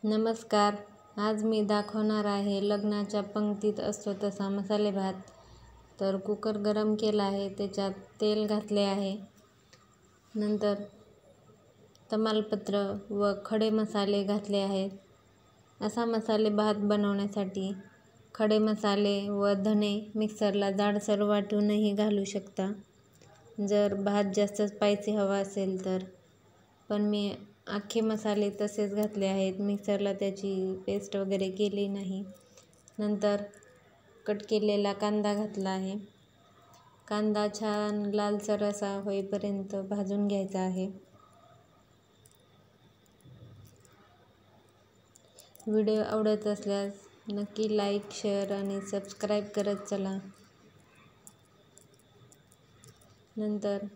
नमस्कार. आज मी दाखवणार आहे लग्नाच्या पंक्तीत असतो तसा मसाले भात. तर कुकर गरम केला आहे, त्याच्यात तेल घातले आहे. नंतर तमालपत्र व खडे मसाले घातले आहेत. असा मसाले भात बनवण्यासाठी खडे मसाले व धणे मिक्सरला जाडसर वाटूनही घालू शकता, जर भात जास्त स्पायसी हवा असेल तर. पण मी अख्खे मसाले तसेच घातले आहेत, मिक्सरला त्याची पेस्ट वगैरे केली नाही. नंतर कट केलेला कांदा घातला आहे. कांदा छान लालसर असा होईपर्यंत भाजून घ्यायचा आहे. व्हिडिओ आवडत असल्यास नक्की लाईक, शेअर आणि सबस्क्राईब करत चला. नंतर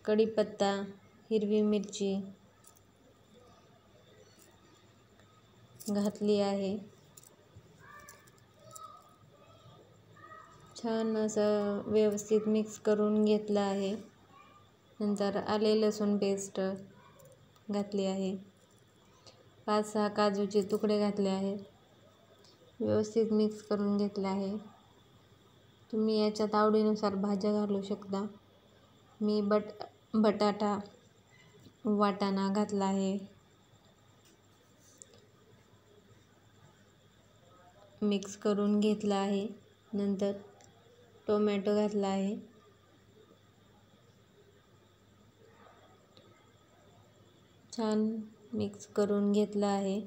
कढीपत्ता, हिरवी मिरची घातली आहे. छान असं व्यवस्थित मिक्स करून घेतलं आहे. नंतर आले लसूण पेस्ट घातली आहे. 5-6 काजूचे तुकडे घातले आहेत. व्यवस्थित मिक्स करून घेतले आहे. तुम्ही याच्यात आवडीनुसार भाज्या घालू शकता. मी बटाटा, वाटाणा घातला आहे. मिक्स करून घेतला आहे. नंतर टोमॅटो घातला आहे. छान मिक्स करून घेतला आहे.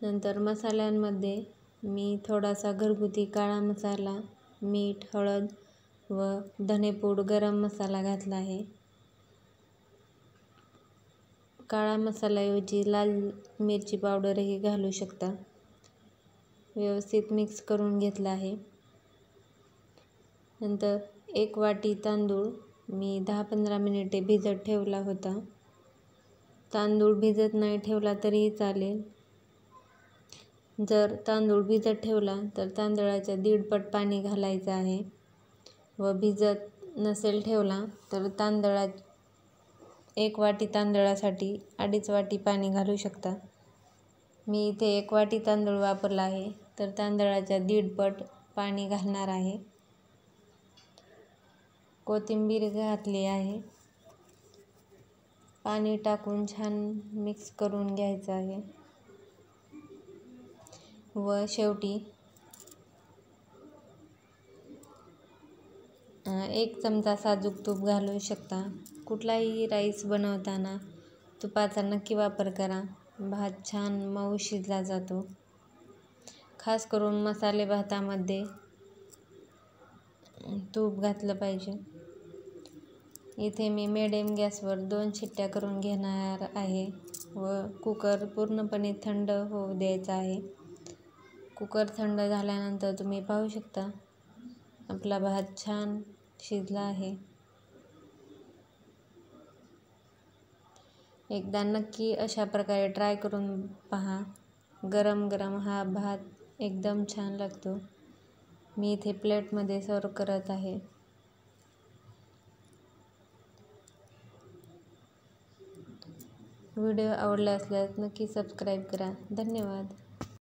नंतर मसाल्यांमध्ये मी थोडासा घरगुती काळा मसाला, मीठ, हळद व धनेपूड, गरम मसाला घातला आहे. काळा मसाल्याऐवजी लाल मिरची पावडरही घालू शकता. व्यवस्थित मिक्स करून घेतला आहे. नंतर 1 वाटी तांदूळ मी 10-15 मिनिटे भिजत ठेवला होता. तांदूळ भिजत नाही ठेवला तरीही चालेल. जर तांदूळ भिजत ठेवला तर तांदळाच्या 1.5 पट पाणी घालायचं आहे व भिजत नसेल ठेवला तर 1 वाटी तांदळासाठी 2.5 वाटी पाणी घालू शकता. मी इथे 1 वाटी तांदूळ वापरला आहे, तर तांदळाच्या 1.5 पट पाणी घालणार आहे. कोथिंबीर घातली आहे. पाणी टाकून छान मिक्स करून घ्यायचं आहे. व शेवटी 1 चमचा साजूक तूप घालू शकता. कुठलाही राईस बनवताना तुपाचा नक्की वापर करा. भात छान मऊ शिजला जातो. खास करून मसाले भातामध्ये तूप घातलं पाहिजे. इथे मी मिडियम गॅसवर 2 शिट्ट्या करून घेणार आहे व कुकर पूर्णपणे थंड होऊ द्यायचा आहे. कुकर थंड झाल्यानंतर तुम्ही पाहू शकता आपला भात छान शिजला आहे. एकदा नक्की अशा प्रकारे ट्राय करून पहा. गरम गरम हा भात एकदम छान लागतो. मी इथे प्लेटमध्ये सर्व करत आहे. व्हिडिओ आवडला असल्यास नक्की सबस्क्राईब करा. धन्यवाद.